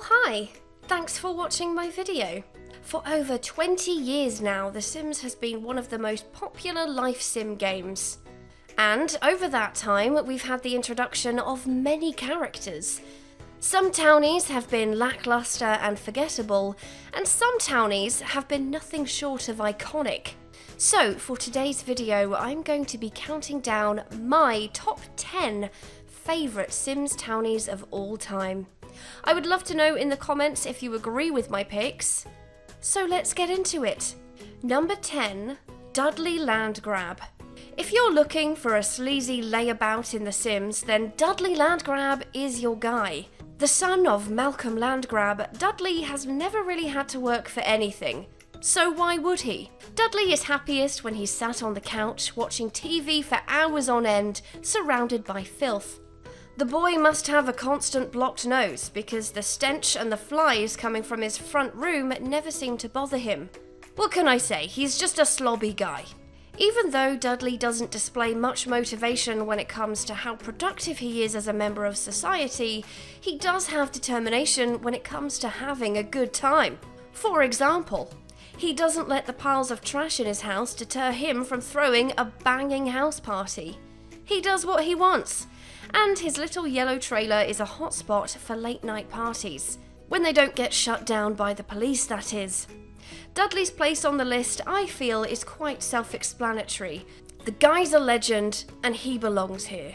Oh hi! Thanks for watching my video. For over 20 years now, The Sims has been one of the most popular life sim games. And over that time, we've had the introduction of many characters. Some townies have been lackluster and forgettable, and some townies have been nothing short of iconic. So, for today's video, I'm going to be counting down my top 10 favourite Sims townies of all time. I would love to know in the comments if you agree with my picks. So let's get into it. Number 10, Dudley Landgrab. If you're looking for a sleazy layabout in The Sims, then Dudley Landgrab is your guy. The son of Malcolm Landgrab, Dudley has never really had to work for anything. So why would he? Dudley is happiest when he's sat on the couch watching TV for hours on end, surrounded by filth. The boy must have a constant blocked nose because the stench and the flies coming from his front room never seem to bother him. What can I say? He's just a slobby guy. Even though Dudley doesn't display much motivation when it comes to how productive he is as a member of society, he does have determination when it comes to having a good time. For example, he doesn't let the piles of trash in his house deter him from throwing a banging house party. He does what he wants. And his little yellow trailer is a hotspot for late night parties. When they don't get shut down by the police, that is. Dudley's place on the list, I feel, is quite self-explanatory. The guy's a legend, and he belongs here.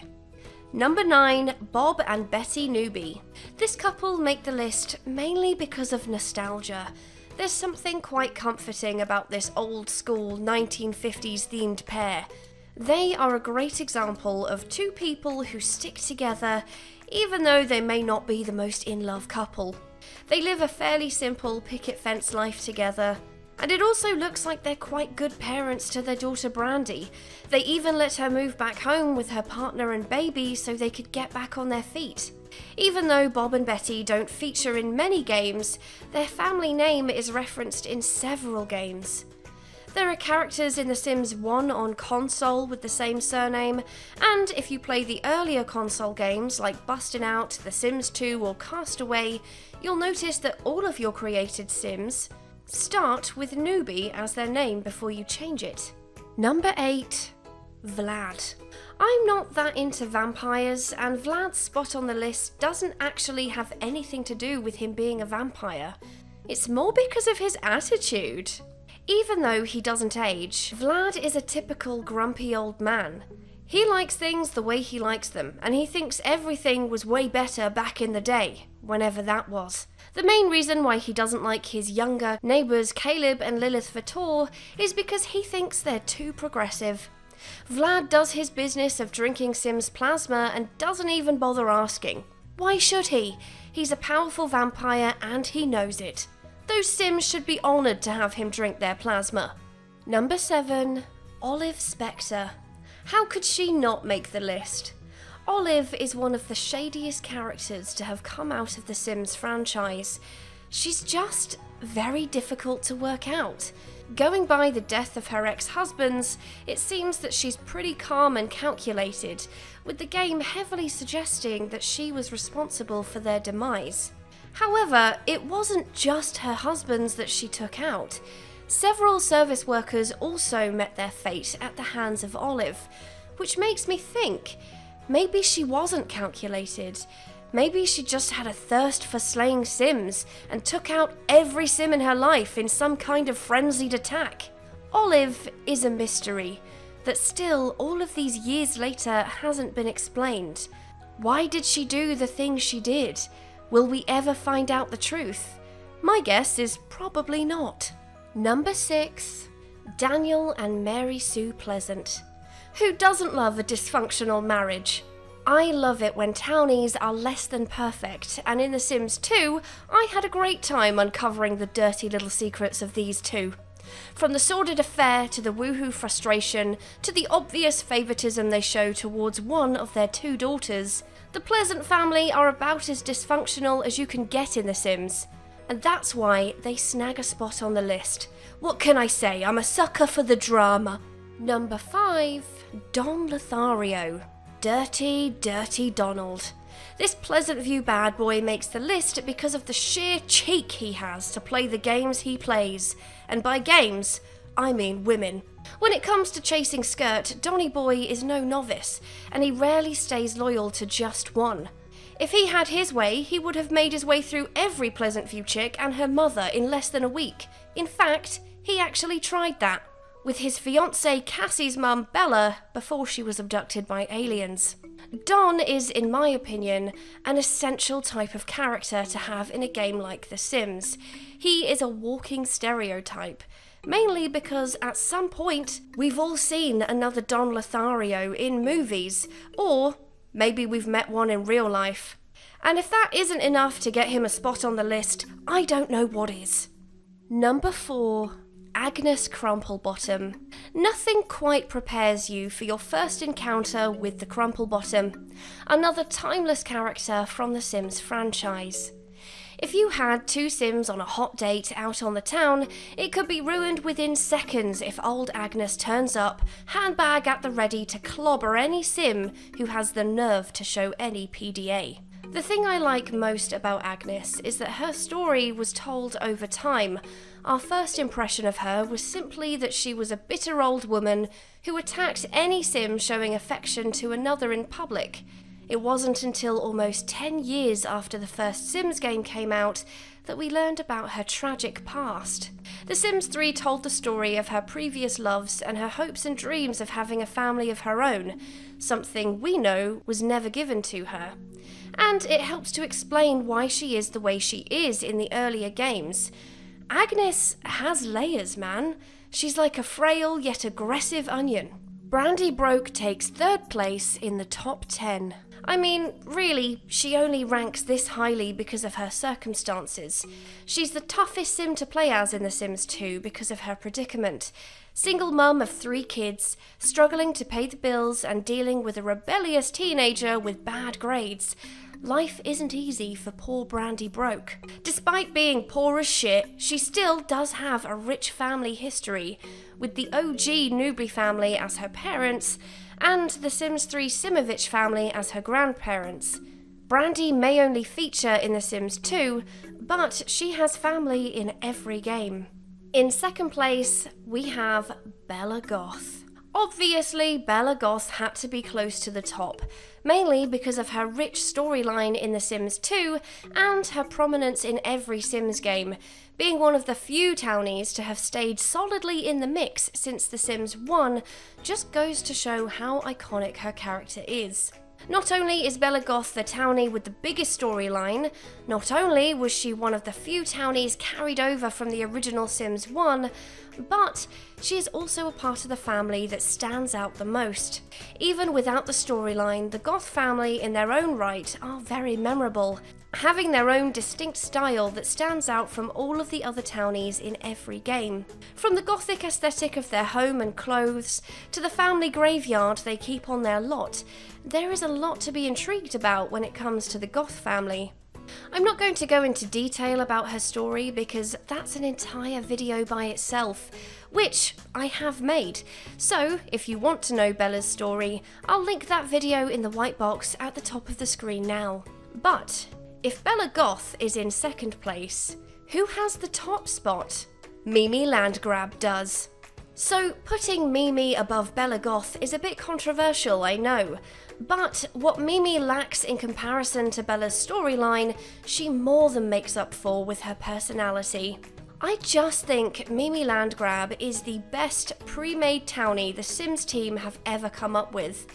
Number 9, Bob and Betty Newby. This couple make the list mainly because of nostalgia. There's something quite comforting about this old-school 1950s themed pair. They are a great example of two people who stick together even though they may not be the most in-love couple. They live a fairly simple picket fence life together, and it also looks like they're quite good parents to their daughter Brandy. They even let her move back home with her partner and baby so they could get back on their feet. Even though Bob and Betty don't feature in many games, their family name is referenced in several games. There are characters in The Sims 1 on console with the same surname, and if you play the earlier console games like Bustin' Out, The Sims 2 or Castaway, you'll notice that all of your created Sims start with Newbie as their name before you change it. Number 8, Vlad. I'm not that into vampires, and Vlad's spot on the list doesn't actually have anything to do with him being a vampire. It's more because of his attitude. Even though he doesn't age, Vlad is a typical grumpy old man. He likes things the way he likes them, and he thinks everything was way better back in the day, whenever that was. The main reason why he doesn't like his younger neighbours Caleb and Lilith Vitor is because he thinks they're too progressive. Vlad does his business of drinking Sims plasma and doesn't even bother asking. Why should he? He's a powerful vampire and he knows it. Those Sims should be honoured to have him drink their plasma. Number 7, Olive Spectre. How could she not make the list? Olive is one of the shadiest characters to have come out of the Sims franchise. She's just very difficult to work out. Going by the death of her ex-husbands, it seems that she's pretty calm and calculated, with the game heavily suggesting that she was responsible for their demise. However, it wasn't just her husbands that she took out. Several service workers also met their fate at the hands of Olive, which makes me think maybe she wasn't calculated. Maybe she just had a thirst for slaying Sims and took out every Sim in her life in some kind of frenzied attack. Olive is a mystery that still, all of these years later, hasn't been explained. Why did she do the things she did? Will we ever find out the truth? My guess is probably not. Number 6, Daniel and Mary Sue Pleasant. Who doesn't love a dysfunctional marriage? I love it when townies are less than perfect, and in The Sims 2, I had a great time uncovering the dirty little secrets of these two. From the sordid affair to the woohoo frustration to the obvious favoritism they show towards one of their two daughters, the Pleasant family are about as dysfunctional as you can get in The Sims, and that's why they snag a spot on the list. What can I say? I'm a sucker for the drama. Number 5, Don Lothario. Dirty, dirty Donald. This Pleasant View bad boy makes the list because of the sheer cheek he has to play the games he plays. And by games, I mean women. When it comes to chasing skirt, Donny Boy is no novice, and he rarely stays loyal to just one. If he had his way, he would have made his way through every Pleasant View chick and her mother in less than a week. In fact, he actually tried that with his fiancée Cassie's mum Bella before she was abducted by aliens. Don is, in my opinion, an essential type of character to have in a game like The Sims. He is a walking stereotype, mainly because at some point we've all seen another Don Lothario in movies, or maybe we've met one in real life. And if that isn't enough to get him a spot on the list, I don't know what is. Number 4. Agnes Crumplebottom. Nothing quite prepares you for your first encounter with the Crumplebottom, another timeless character from the Sims franchise. If you had 2 Sims on a hot date out on the town, it could be ruined within seconds if old Agnes turns up, handbag at the ready to clobber any Sim who has the nerve to show any PDA. The thing I like most about Agnes is that her story was told over time. Our first impression of her was simply that she was a bitter old woman who attacked any Sim showing affection to another in public. It wasn't until almost 10 years after the first Sims game came out that we learned about her tragic past. The Sims 3 told the story of her previous loves and her hopes and dreams of having a family of her own, something we know was never given to her. And it helps to explain why she is the way she is in the earlier games. Agnes has layers, man. She's like a frail yet aggressive onion. Brandy Broke takes 3rd place in the top 10. I mean, really, she only ranks this highly because of her circumstances. She's the toughest Sim to play as in The Sims 2 because of her predicament. Single mum of 3 kids, struggling to pay the bills and dealing with a rebellious teenager with bad grades. Life isn't easy for poor Brandy Broke. Despite being poor as shit, she still does have a rich family history, with the OG Newbury family as her parents, and the Sims 3 Simovich family as her grandparents. Brandy may only feature in The Sims 2, but she has family in every game. In 2nd place, we have Bella Goth. Obviously, Bella Goth had to be close to the top, mainly because of her rich storyline in The Sims 2 and her prominence in every Sims game, being one of the few townies to have stayed solidly in the mix since The Sims 1 just goes to show how iconic her character is. Not only is Bella Goth the townie with the biggest storyline, not only was she one of the few townies carried over from the original Sims 1, but she is also a part of the family that stands out the most. Even without the storyline, the Goth family in their own right are very memorable, having their own distinct style that stands out from all of the other townies in every game. From the Gothic aesthetic of their home and clothes, to the family graveyard they keep on their lot, there is a lot to be intrigued about when it comes to the Goth family. I'm not going to go into detail about her story because that's an entire video by itself, which I have made. So if you want to know Bella's story, I'll link that video in the white box at the top of the screen now. But if Bella Goth is in 2nd place, who has the top spot? Mimi Landgrab does. So putting Mimi above Bella Goth is a bit controversial, I know, but what Mimi lacks in comparison to Bella's storyline, she more than makes up for with her personality. I just think Mimi Landgrab is the best pre-made townie the Sims team have ever come up with.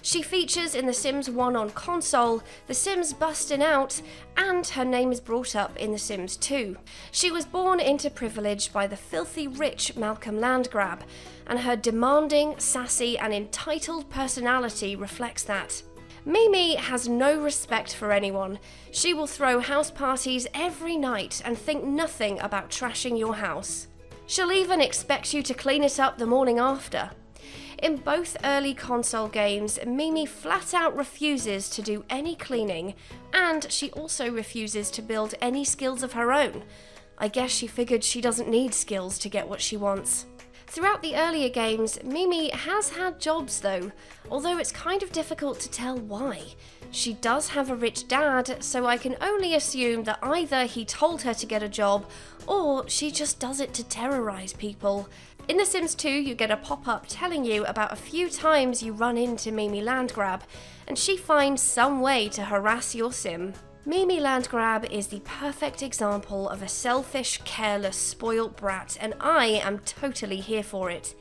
She features in The Sims 1 on console, The Sims Bustin' Out, and her name is brought up in The Sims 2. She was born into privilege by the filthy rich Malcolm Landgrab, and her demanding, sassy, and entitled personality reflects that. Mimi has no respect for anyone. She will throw house parties every night and think nothing about trashing your house. She'll even expect you to clean it up the morning after. In both early console games, Mimi flat out refuses to do any cleaning, and she also refuses to build any skills of her own. I guess she figured she doesn't need skills to get what she wants. Throughout the earlier games, Mimi has had jobs though, although it's kind of difficult to tell why. She does have a rich dad, so I can only assume that either he told her to get a job, or she just does it to terrorise people. In The Sims 2, you get a pop-up telling you about a few times you run into Mimi Landgrab, and she finds some way to harass your sim. Mimi Landgrab is the perfect example of a selfish, careless, spoilt brat, and I am totally here for it.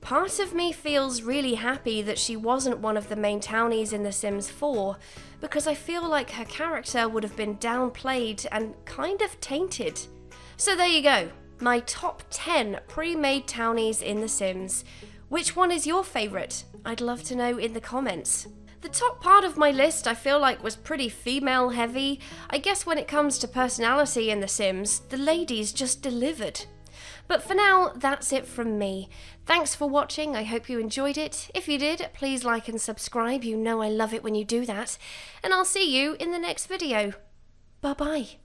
Part of me feels really happy that she wasn't one of the main townies in The Sims 4, because I feel like her character would have been downplayed and kind of tainted. So there you go, my top 10 pre-made townies in The Sims. Which one is your favourite? I'd love to know in the comments. The top part of my list I feel like was pretty female heavy. I guess when it comes to personality in The Sims, the ladies just delivered. But for now, that's it from me. Thanks for watching, I hope you enjoyed it. If you did, please like and subscribe, you know I love it when you do that. And I'll see you in the next video. Bye bye.